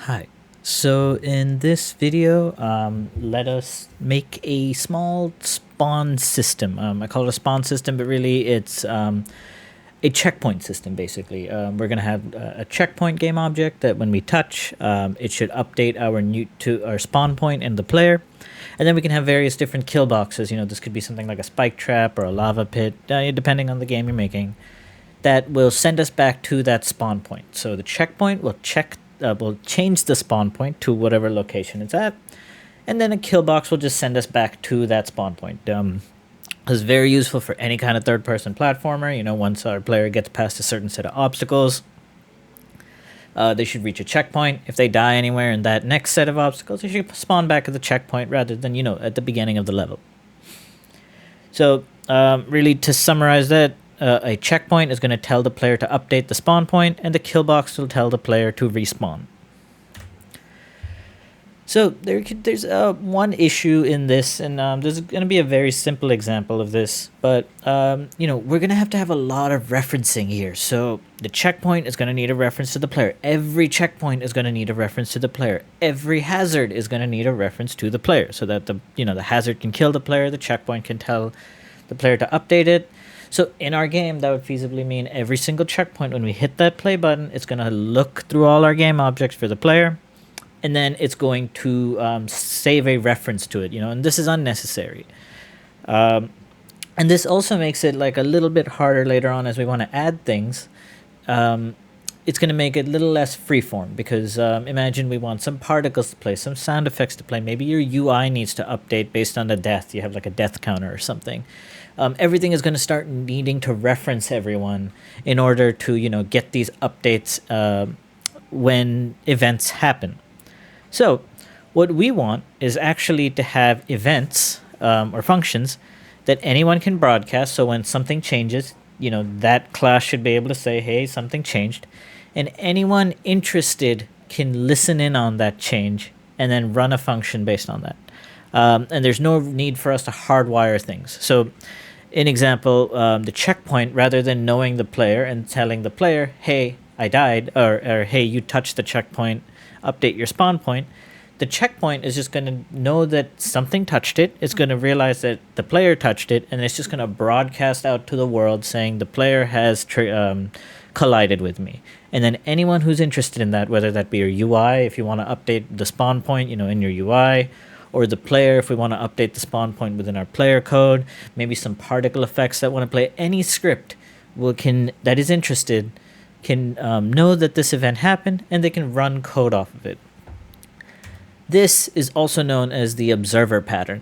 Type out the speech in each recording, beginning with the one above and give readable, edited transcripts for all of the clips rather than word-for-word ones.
Hi. So in this video, let us make a small spawn system. I call it a spawn system, but really it's a checkpoint system. Basically, we're gonna have a checkpoint game object that when we touch, it should update our new to our spawn point in the player, and then we can have various different kill boxes. This could be something like a spike trap or a lava pit, depending on the game you're making, that will send us back to that spawn point. So the checkpoint will change the spawn point to whatever location it's at, and then a kill box will just send us back to that spawn point. It's very useful for any kind of third-person platformer. Once our player gets past a certain set of obstacles, they should reach a checkpoint. If they die anywhere in that next set of obstacles, they should spawn back at the checkpoint rather than at the beginning of the level. So really, to summarize that, a checkpoint is going to tell the player to update the spawn point, and the kill box will tell the player to respawn. So there's one issue in this, and there's going to be a very simple example of this, but we're going to have a lot of referencing here. So the checkpoint is going to need a reference to the player. Every checkpoint is going to need a reference to the player. Every hazard is going to need a reference to the player, so that the hazard can kill the player, the checkpoint can tell the player to update it. So in our game, that would feasibly mean every single checkpoint, when we hit that play button, it's going to look through all our game objects for the player, and then it's going to save a reference to it, and this is unnecessary. And this also makes it like a little bit harder later on as we want to add things. It's going to make it a little less freeform, because imagine we want some particles to play, some sound effects to play. Maybe your UI needs to update based on the death. You have like a death counter or something. Everything is going to start needing to reference everyone in order to get these updates when events happen. So what we want is actually to have events or functions that anyone can broadcast. So when something changes, that class should be able to say, hey, something changed, and anyone interested can listen in on that change and then run a function based on that. And there's no need for us to hardwire things. So in example, the checkpoint, rather than knowing the player and telling the player, hey, I died, or hey, you touched the checkpoint, update your spawn point, the checkpoint is just going to know that something touched it. It's going to realize that the player touched it, and it's just going to broadcast out to the world saying the player has collided with me. And then anyone who's interested in that, whether that be your UI, if you want to update the spawn point, in your UI, or the player, if we want to update the spawn point within our player code, maybe some particle effects that want to play, any script that is interested can know that this event happened, and they can run code off of it. This is also known as the observer pattern.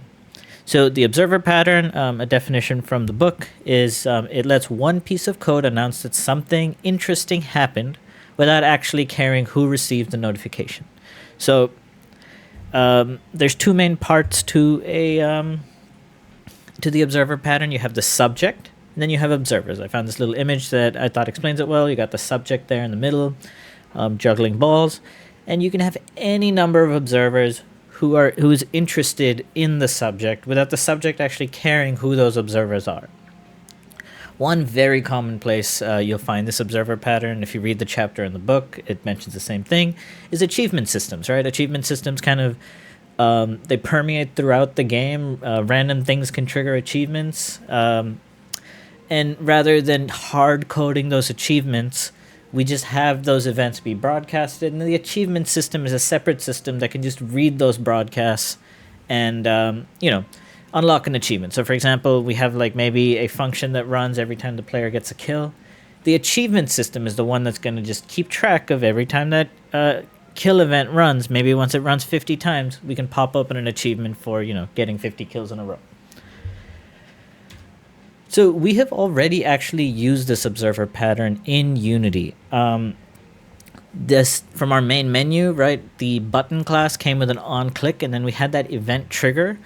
So the observer pattern, a definition from the book, is it lets one piece of code announce that something interesting happened without actually caring who received the notification. So there's two main parts to the observer pattern. You have the subject, and then you have observers. I found this little image that I thought explains it well. You got the subject there in the middle, juggling balls, and you can have any number of observers who's interested in the subject without the subject actually caring who those observers are. One very common place you'll find this observer pattern, if you read the chapter in the book, it mentions the same thing, is achievement systems, right? Achievement systems kind of, they permeate throughout the game. Random things can trigger achievements. And rather than hard coding those achievements, we just have those events be broadcasted, and the achievement system is a separate system that can just read those broadcasts and, unlock an achievement. So for example, we have like maybe a function that runs every time the player gets a kill. The achievement system is the one that's going to just keep track of every time that kill event runs. Maybe once it runs 50 times, we can pop open an achievement for, getting 50 kills in a row. So we have already actually used this observer pattern in Unity. This from our main menu, right? The button class came with an on-click, and then we had that event trigger.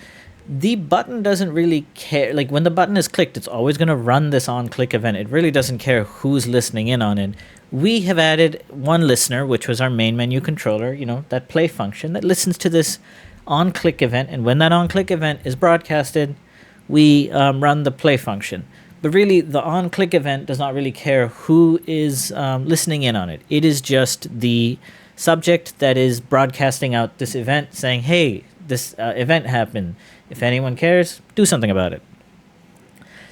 The button doesn't really care. Like when the button is clicked, it's always going to run this on-click event. It really doesn't care who's listening in on it. We have added one listener, which was our main menu controller, that play function that listens to this on-click event. And when that on-click event is broadcasted, we run the play function. But really, the on-click event does not really care who is listening in on it. It is just the subject that is broadcasting out this event saying, hey, this event happened. If anyone cares, do something about it.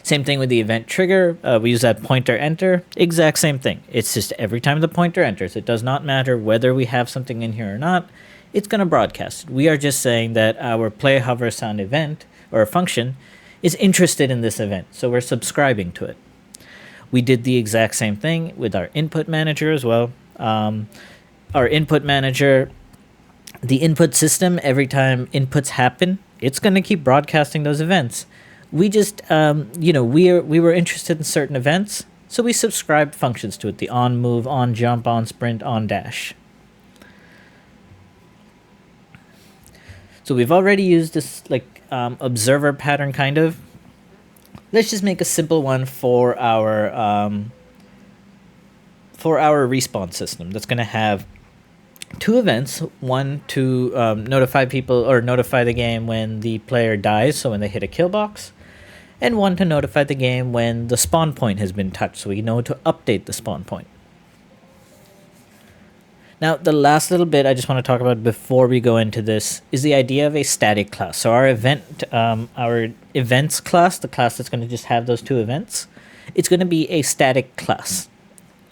Same thing with the event trigger. We use that pointer enter. Exact same thing. It's just every time the pointer enters, it does not matter whether we have something in here or not, it's going to broadcast. We are just saying that our play hover sound event or function is interested in this event. So we're subscribing to it. We did the exact same thing with our input manager as well. Our input manager, the input system, every time inputs happen, it's going to keep broadcasting those events. We just, we were interested in certain events, so we subscribed functions to it: the on move, on jump, on sprint, on dash. So we've already used this observer pattern kind of. Let's just make a simple one for our respawn system. That's going to have two events: one to notify people or notify the game when the player dies, so when they hit a kill box, and one to notify the game when the spawn point has been touched, so we know to update the spawn point. Now, the last little bit I just want to talk about before we go into this is the idea of a static class. So our events class, the class that's going to just have those two events, it's going to be a static class.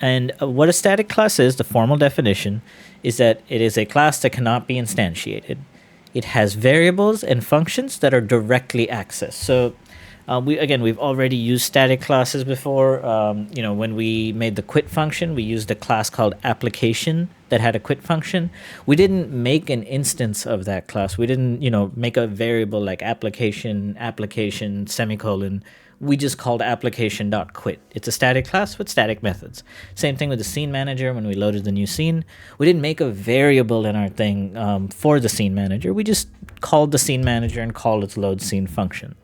And what a static class is, the formal definition, is that it is a class that cannot be instantiated. It has variables and functions that are directly accessed. So we've already used static classes before. When we made the quit function, we used a class called application that had a quit function. We didn't make an instance of that class. We didn't, make a variable like application, semicolon. We just called application.quit. It's a static class with static methods. Same thing with the scene manager. When we loaded the new scene, we didn't make a variable in our thing for the scene manager. We just called the scene manager and called its load scene function.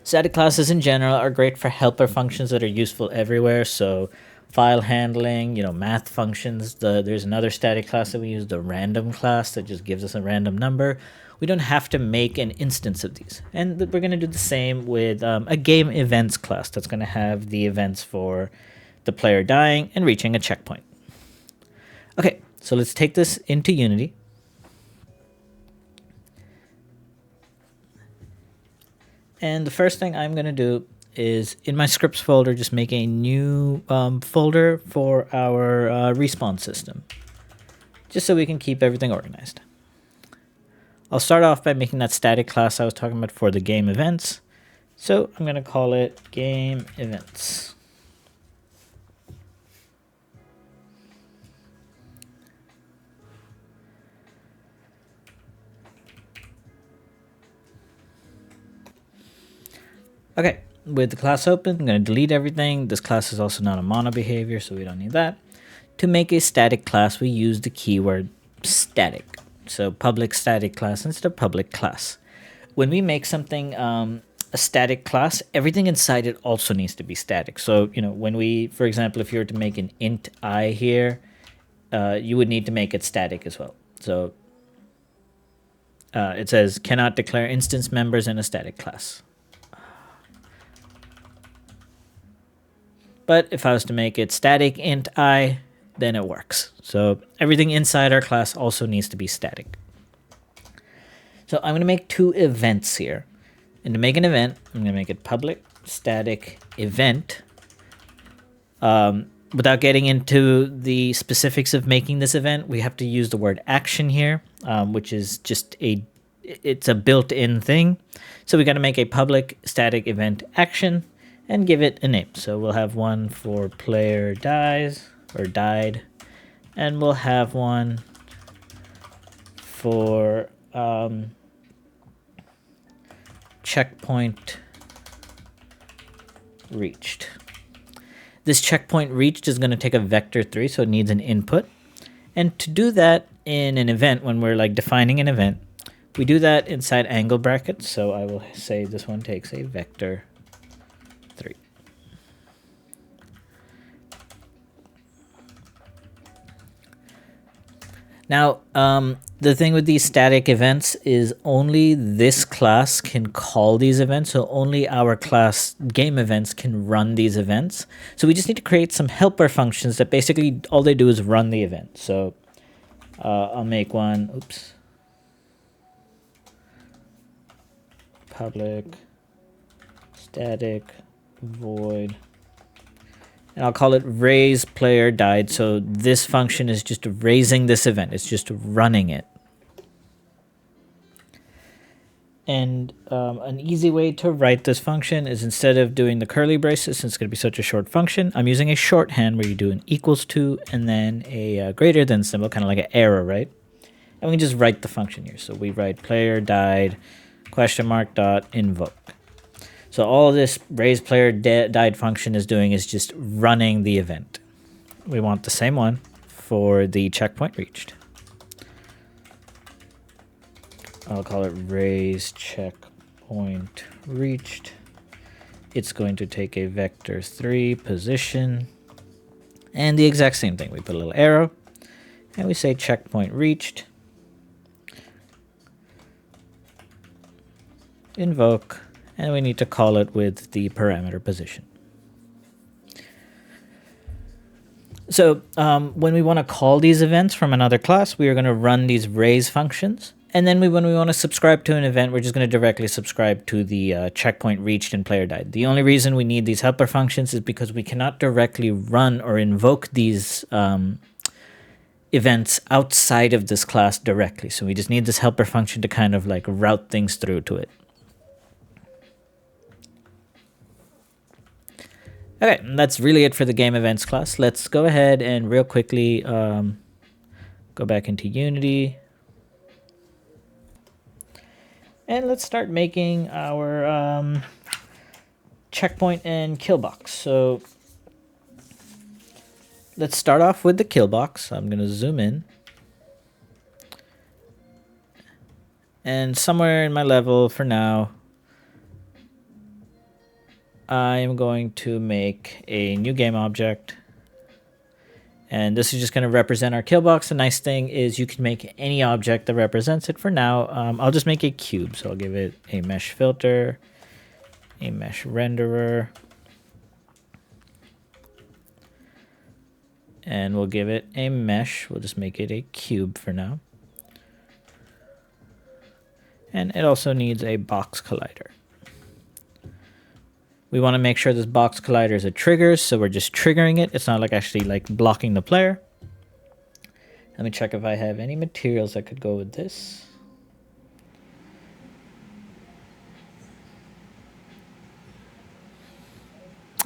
Static classes in general are great for helper functions that are useful everywhere. So file handling, math functions. There's another static class that we use, the random class, that just gives us a random number. We don't have to make an instance of these. And we're going to do the same with a game events class that's going to have the events for the player dying and reaching a checkpoint. Okay, so let's take this into Unity. And the first thing I'm going to do is, in my scripts folder, just make a new folder for our respawn system, just so we can keep everything organized. I'll start off by making that static class I was talking about for the game events. So I'm going to call it game events. Okay, with the class open, I'm going to delete everything. This class is also not a mono behavior, so we don't need that. To make a static class, we use the keyword static. So public static class instead of public class. When we make something a static class, everything inside it also needs to be static. So, when we, for example, if you were to make an int I here, you would need to make it static as well. So it says cannot declare instance members in a static class. But if I was to make it static int I, then it works. So everything inside our class also needs to be static. So I'm going to make two events here. And to make an event, I'm going to make it public static event. Without getting into the specifics of making this event, we have to use the word action here, which is just it's a built-in thing. So we got to make a public static event action and give it a name. So we'll have one for player dies or died, and we'll have one for checkpoint reached. This checkpoint reached is going to take a vector 3, so it needs an input. And to do that in an event, when we're defining an event, we do that inside angle brackets. So I will say this one takes a vector 3. Now, the thing with these static events is only this class can call these events, so only our class game events can run these events. So we just need to create some helper functions that basically all they do is run the event. So I'll make one, oops, public static void, and I'll call it raise player died. So this function is just raising this event. It's just running it. And an easy way to write this function is, instead of doing the curly braces, since it's going to be such a short function, I'm using a shorthand where you do an equals to and then a greater than symbol, kind of like an arrow, right? And we can just write the function here. So we write player died question mark dot invoke. So all this raise player died function is doing is just running the event. We want the same one for the checkpoint reached. I'll call it raise checkpoint reached. It's going to take a vector 3 position, and the exact same thing. We put a little arrow and we say checkpoint reached, invoke, and we need to call it with the parameter position. So when we want to call these events from another class, we are going to run these raise functions. And then when we want to subscribe to an event, we're just going to directly subscribe to the checkpoint reached and player died. The only reason we need these helper functions is because we cannot directly run or invoke these events outside of this class directly. So we just need this helper function to kind of like route things through to it. Okay, and that's really it for the game events class. Let's go ahead and real quickly go back into Unity. And let's start making our checkpoint and kill box. So let's start off with the kill box. I'm going to zoom in. And somewhere in my level for now, I am going to make a new game object. And this is just going to represent our kill box. The nice thing is you can make any object that represents it. For now, I'll just make a cube. So I'll give it a mesh filter, a mesh renderer, and we'll give it a mesh. We'll just make it a cube for now. And it also needs a box collider. We want to make sure this box collider is a trigger, so we're just triggering it. It's not like actually like blocking the player. Let me check if I have any materials that could go with this.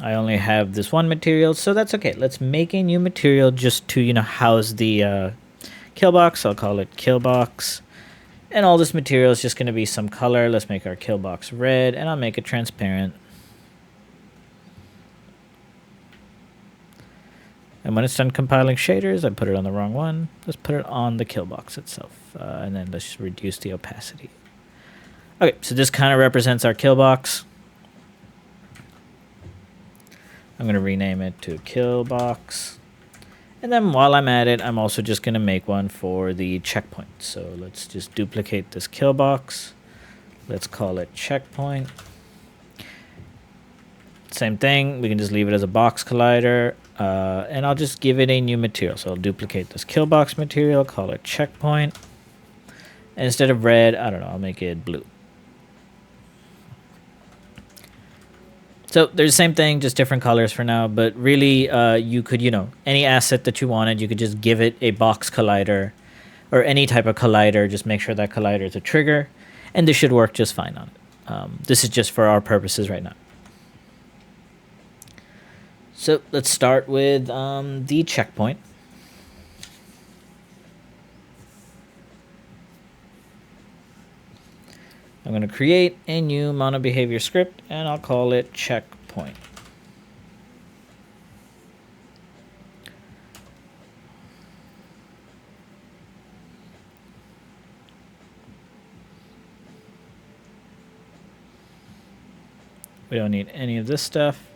I only have this one material, so that's okay. Let's make a new material just to, house the kill box. I'll call it kill box. And all this material is just going to be some color. Let's make our kill box red, and I'll make it transparent. And when it's done compiling shaders, I put it on the wrong one. Let's put it on the kill box itself. And then let's just reduce the opacity. Okay, so this kind of represents our kill box. I'm going to rename it to kill box. And then while I'm at it, I'm also just going to make one for the checkpoint. So let's just duplicate this kill box. Let's call it checkpoint. Same thing, we can just leave it as a box collider. And I'll just give it a new material. So I'll duplicate this kill box material, call it checkpoint. And instead of red, I don't know, I'll make it blue. So there's the same thing, just different colors for now. But really, you could, any asset that you wanted, you could just give it a box collider or any type of collider. Just make sure that collider is a trigger. And this should work just fine on it. This is just for our purposes right now. So let's start with the checkpoint. I'm going to create a new monobehavior script, and I'll call it checkpoint. We don't need any of this stuff.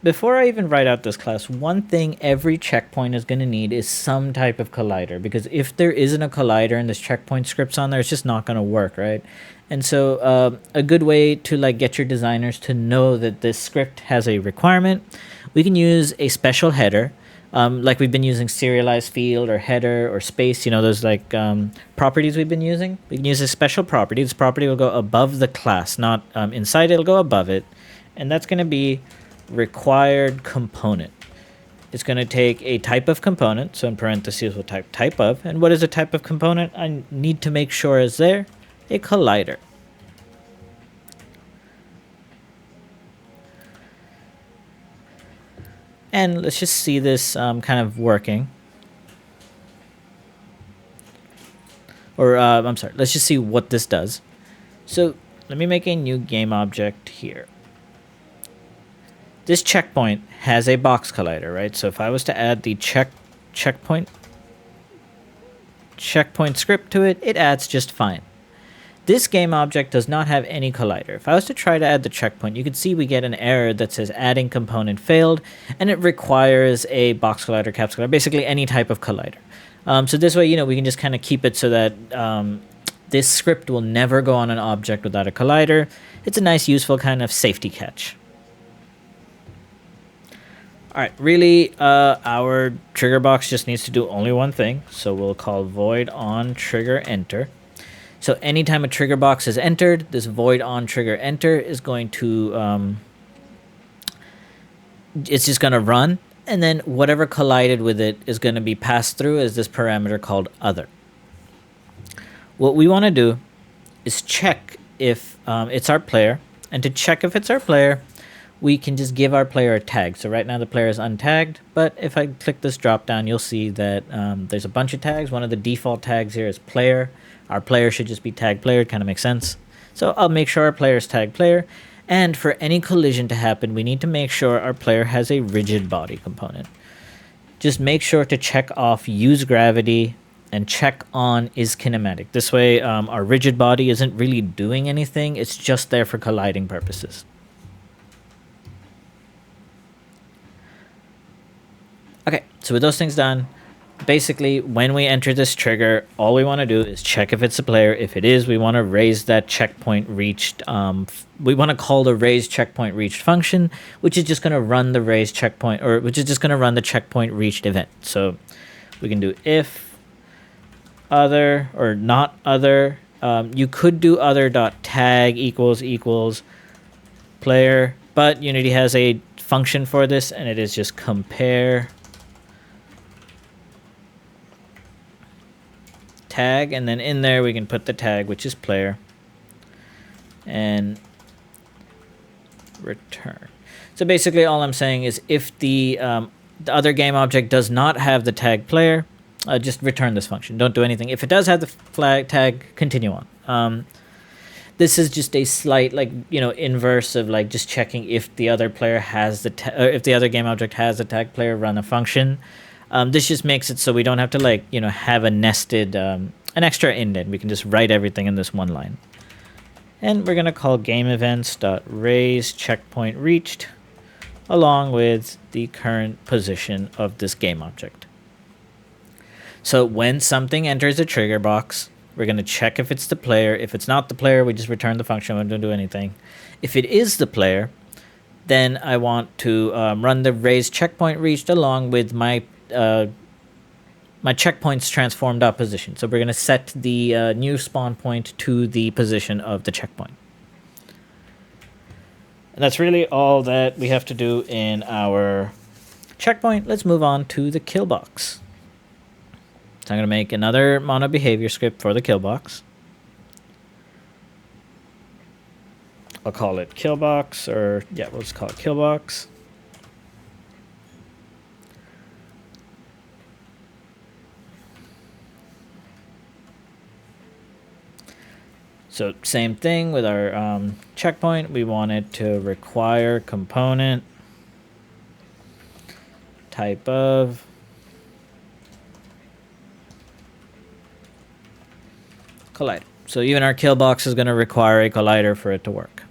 Before I even write out this class, one thing every checkpoint is going to need is some type of collider, because if there isn't a collider and this checkpoint script's on there, it's just not going to work, right? And so a good way to get your designers to know that this script has a requirement, we can use a special header Like we've been using serialized field or header or space, those like properties we've been using. We can use a special property. This property will go above the class, not inside, it'll go above it. And that's going to be required component. It's going to take a type of component, so in parentheses we'll type type of. And what is a type of component? I need to make sure is there a collider. And let's just see this kind of working. Or, I'm sorry, let's just see what this does. So let me make a new game object here. This checkpoint has a box collider, right? So if I was to add the checkpoint script to it, it adds just fine. This game object does not have any collider. If I was to try to add the checkpoint, you can see we get an error that says adding component failed, and it requires a box collider, caps collider, basically any type of collider. So this way, we can just kind of keep it so that this script will never go on an object without a collider. It's a nice, useful kind of safety catch. All right, really, our trigger box just needs to do only one thing. So we'll call void on trigger enter. So anytime a trigger box is entered, this void on trigger enter is going to, it's just going to run. And then whatever collided with it is going to be passed through as this parameter called other. What we want to do is check if it's our player. And to check if it's our player, we can just give our player a tag. So right now the player is untagged, but if I click this drop down, you'll see that there's a bunch of tags. One of the default tags here is player. Our player should just be tag player. It kind of makes sense. So I'll make sure our player is tag player. And for any collision to happen, we need to make sure our player has a rigid body component. Just make sure to check off use gravity and check on is kinematic. This way our rigid body isn't really doing anything. It's just there for colliding purposes. Okay, so with those things done, basically when we enter this trigger, all we want to do is check if it's a player. If it is, we want to raise that checkpoint reached. We want to call the raise checkpoint reached function, which is just going to run the raise checkpoint, or which is just going to run the checkpoint reached event. So we can do if other or not other. You could do other.tag equals player, but Unity has a function for this, and it is just compare tag, and then in there we can put the tag, which is player, and return. So basically all I'm saying is if the other game object does not have the tag player, just return this function. Don't do anything. If it does have the flag tag, continue on. This is just a slight, inverse of just checking if the other player has the if the other game object has the tag player, run a function. This just makes it so we don't have to have a nested, an extra indent. We can just write everything in this one line. And we're going to call GameEvents.raise checkpoint reached along with the current position of this game object. So when something enters a trigger box, we're going to check if it's the player. If it's not the player, we just return the function. We don't do anything. If it is the player, then I want to run the raise checkpoint reached along with my checkpoint's transformed up position. So we're going to set the new spawn point to the position of the checkpoint. And that's really all that we have to do in our checkpoint. Let's move on to the kill box. So I'm going to make another mono behavior script for the kill box. I'll call it kill box, or yeah, we'll just call it kill box. So same thing with our checkpoint. We want it to require component type of collider. So even our kill box is going to require a collider for it to work.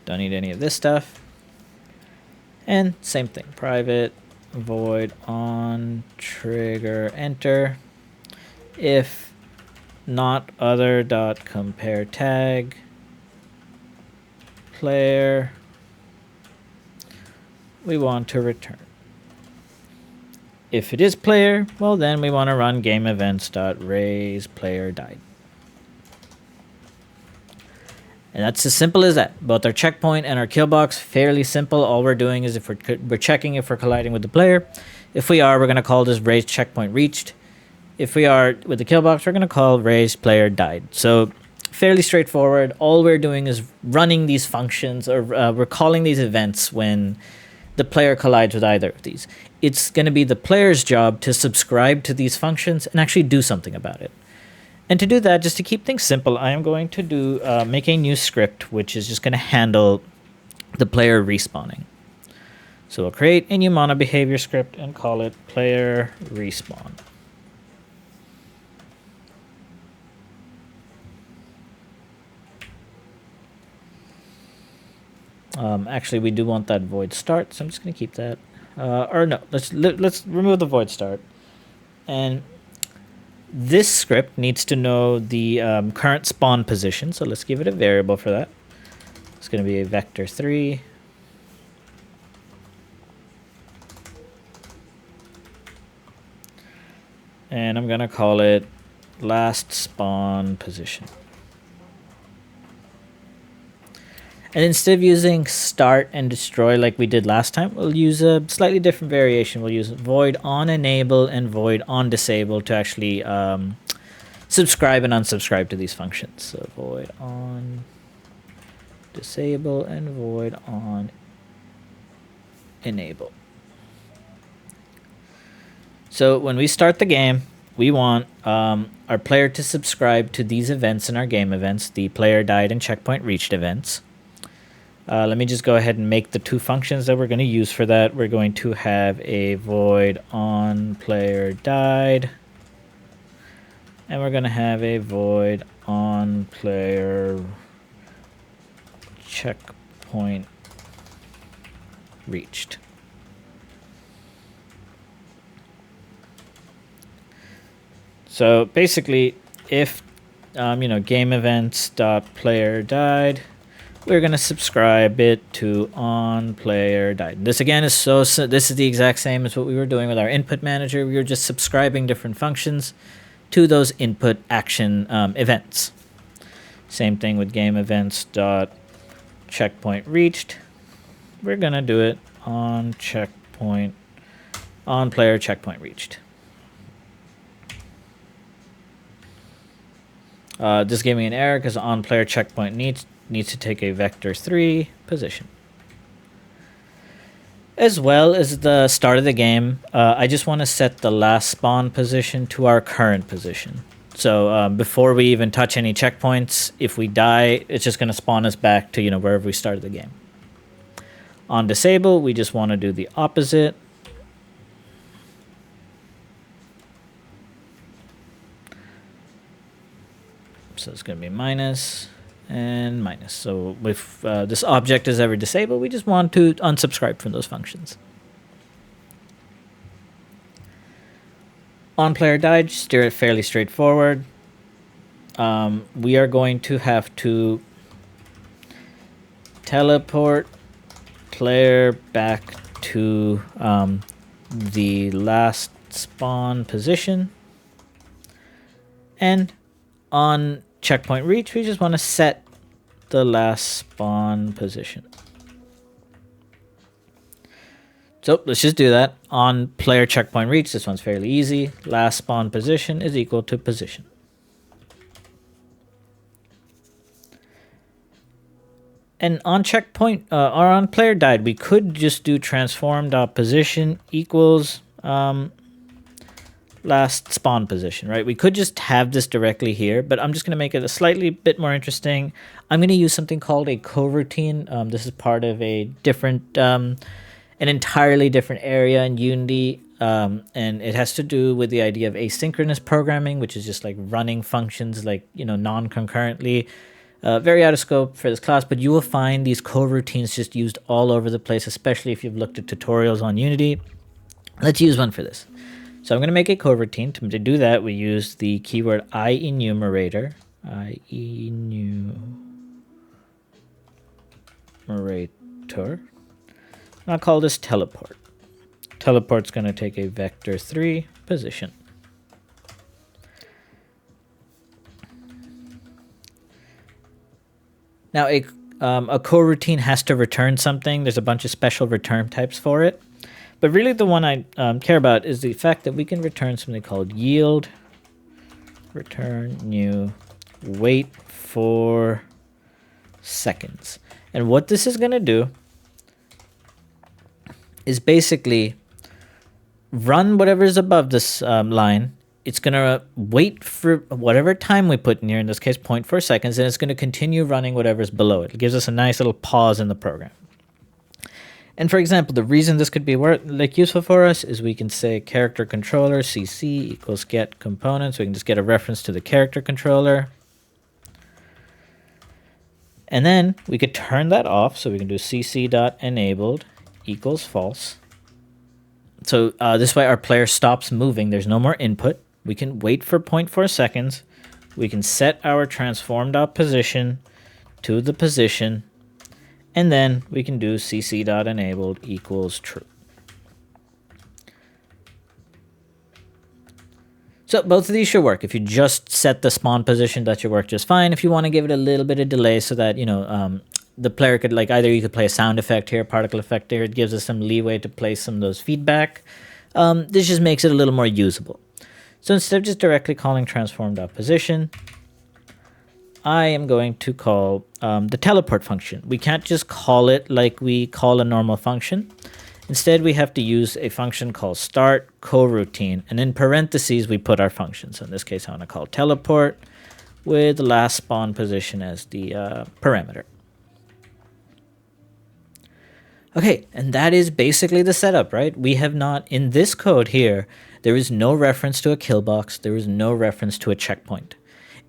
Don't need any of this stuff. And same thing, private void on trigger enter. If not other dot compare tag player, we want to return. If it is player, well then we want to run game events.raise player died. And that's as simple as that. Both our checkpoint and our kill box, fairly simple. All we're doing is if we're checking if we're colliding with the player. If we are, we're going to call this raise checkpoint reached. If we are with the kill box, we're going to call raise player died. So fairly straightforward. All we're doing is running these functions, or we're calling these events when the player collides with either of these. It's going to be the player's job to subscribe to these functions and actually do something about it. And to do that, just to keep things simple, I am going to do make a new script, which is just going to handle the player respawning. So we'll create a new mono behavior script and call it player respawn. Actually, we do want that void start, so I'm just going to keep that. Or no, let's remove the void start. And this script needs to know the current spawn position, so let's give it a variable for that. It's going to be a vector3. And I'm going to call it last spawn position. And instead of using start and destroy like we did last time, we'll use a slightly different variation. We'll use void on enable and void on disable to actually subscribe and unsubscribe to these functions. So void on disable and void on enable. So when we start the game, we want our player to subscribe to these events in our game events, the player died and checkpoint reached events. Let me just go ahead and make the two functions that we're going to use for that. We're going to have a void on player died, and we're going to have a void on player checkpoint reached. So basically, if game events dot player died, we're going to subscribe it to on player died. This again is this is the exact same as what we were doing with our input manager. We were just subscribing different functions to those input action events. Same thing with game events dot checkpoint reached. We're going to do it on player checkpoint reached. This gave me an error because on player checkpoint needs to take a vector3 position. As well as the start of the game, I just want to set the last spawn position to our current position. So before we even touch any checkpoints, if we die, it's just going to spawn us back to wherever we started the game. On disable, we just want to do the opposite. So it's going to be minus and minus. So if this object is ever disabled, we just want to unsubscribe from those functions. On player died, steer it fairly straightforward. We are going to have to teleport player back to the last spawn position. And on checkpoint reach, we just want to set the last spawn position. So let's just do that. On player checkpoint reach, this one's fairly easy. Last spawn position is equal to position. And on checkpoint, or on player died, we could just do transform.position equals last spawn position, right? We could just have this directly here, but I'm just going to make it a slightly bit more interesting. I'm going to use something called a coroutine. This is part of a different, an entirely different area in Unity, and it has to do with the idea of asynchronous programming, which is just like running functions like, non-concurrently. Very out of scope for this class, but you will find these coroutines just used all over the place, especially if you've looked at tutorials on Unity. Let's use one for this. So I'm going to make a coroutine. To do that, we use the keyword IEnumerator. And I'll call this teleport. Teleport's going to take a vector 3 position. Now, a coroutine has to return something. There's a bunch of special return types for it. But really the one I care about is the fact that we can return something called yield, return new, wait for seconds. And what this is going to do is basically run whatever is above this line. It's going to wait for whatever time we put in here, in this case 0.4 seconds, and it's going to continue running whatever's below it. It gives us a nice little pause in the program. And for example, the reason this could be useful for us is we can say character controller cc equals get components. We can just get a reference to the character controller. And then we could turn that off. So we can do cc.enabled equals false. So this way our player stops moving. There's no more input. We can wait for 0.4 seconds. We can set our transform.position to the position. And then we can do cc.enabled equals true. So both of these should work. If you just set the spawn position, that should work just fine. If you want to give it a little bit of delay so that, the player could, either you could play a sound effect here, particle effect here. It gives us some leeway to play some of those feedback. This just makes it a little more usable. So instead of just directly calling transform.position, I am going to call the teleport function. We can't just call it like we call a normal function. Instead, we have to use a function called start coroutine, and in parentheses, we put our function. So in this case, I want to call teleport with the last spawn position as the parameter. Okay, and that is basically the setup, right? We have not, in this code here, there is no reference to a kill box. There is no reference to a checkpoint.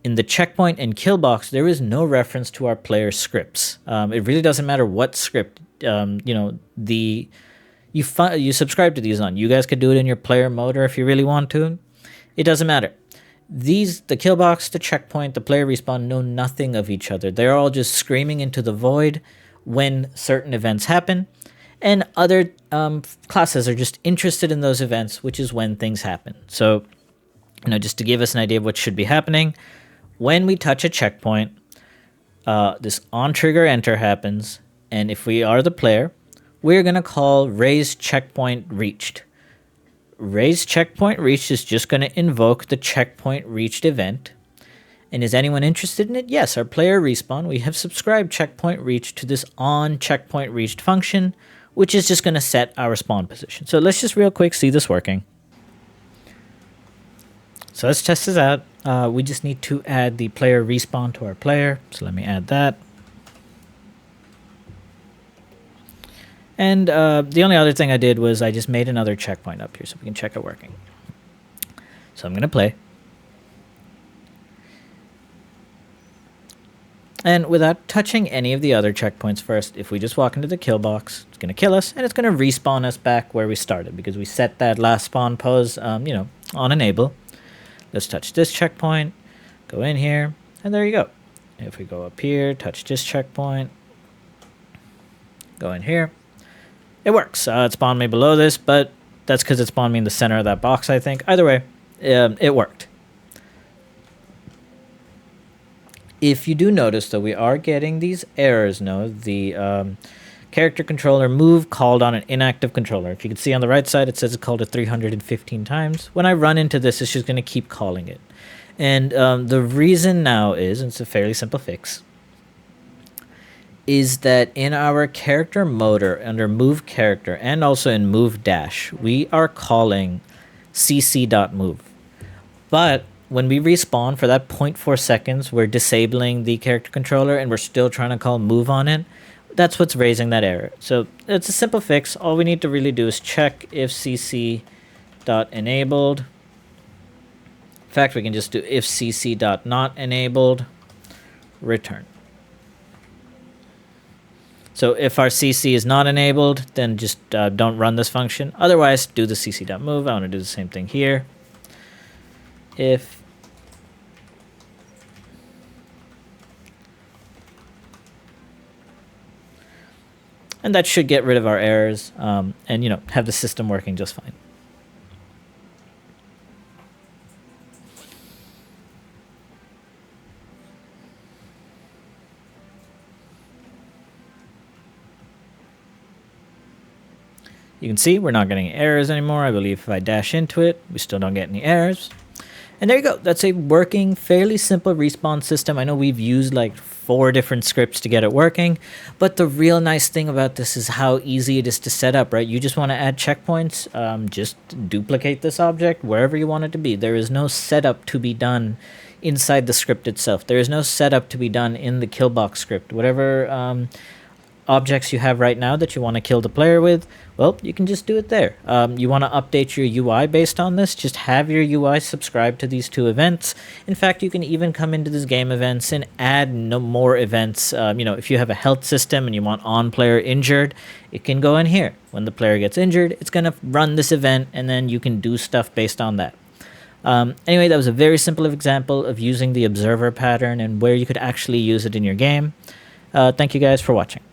In the checkpoint and kill box, there is no reference to our player scripts. It really doesn't matter what script, you subscribe to these on. You guys could do it in your player mode or if you really want to. It doesn't matter. The kill box, the checkpoint, the player respawn know nothing of each other. They're all just screaming into the void when certain events happen. And other classes are just interested in those events, which is when things happen. So, just to give us an idea of what should be happening, when we touch a checkpoint, this on trigger enter happens. And if we are the player, we're going to call raise checkpoint reached. Raise checkpoint reached is just going to invoke the checkpoint reached event. And is anyone interested in it? Yes, our player respawn. We have subscribed checkpoint reached to this on checkpoint reached function, which is just going to set our spawn position. So let's just real quick see this working. So let's test this out. We just need to add the player respawn to our player. So let me add that. And the only other thing I did was I just made another checkpoint up here so we can check it working. So I'm going to play. And without touching any of the other checkpoints first, if we just walk into the kill box, it's going to kill us, and it's going to respawn us back where we started because we set that last spawn pose, on enable. Let's touch this checkpoint, go in here, and there you go. If we go up here, touch this checkpoint, go in here, it works. It spawned me below this, but that's because it spawned me in the center of that box, I think. Either way, it worked. If you do notice, though, we are getting these errors now. The character controller move called on an inactive controller. If you can see on the right side, it says it called it 315 times. When I run into this, it's just going to keep calling it. And the reason now is, and it's a fairly simple fix, is that in our character motor, under move character, and also in move dash, we are calling cc.move. But when we respawn for that 0.4 seconds, we're disabling the character controller and we're still trying to call move on it. That's what's raising that error. So it's a simple fix. All we need to really do is check if cc.enabled. In fact, we can just do if cc.not-enabled, return. So if our cc is not enabled, then just don't run this function. Otherwise, do the cc.move. I want to do the same thing here. If And that should get rid of our errors, and have the system working just fine. You can see we're not getting errors anymore. I believe if I dash into it, we still don't get any errors. And there you go. That's a working, fairly simple respawn system. I know we've used like 4 different scripts to get it working, but the real nice thing about this is how easy it is to set up, right? You just want to add checkpoints, just duplicate this object wherever you want it to be. There is no setup to be done inside the script itself. There is no setup to be done in the killbox script. Whatever objects you have right now that you want to kill the player with, well, you can just do it there. You want to update your UI based on this, just have your UI subscribe to these 2 events. In fact, you can even come into this game events and add no more events. If you have a health system and you want on player injured, it can go in here. When the player gets injured, it's going to run this event, and then you can do stuff based on that. Anyway, that was a very simple example of using the observer pattern and where you could actually use it in your game. Thank you guys for watching.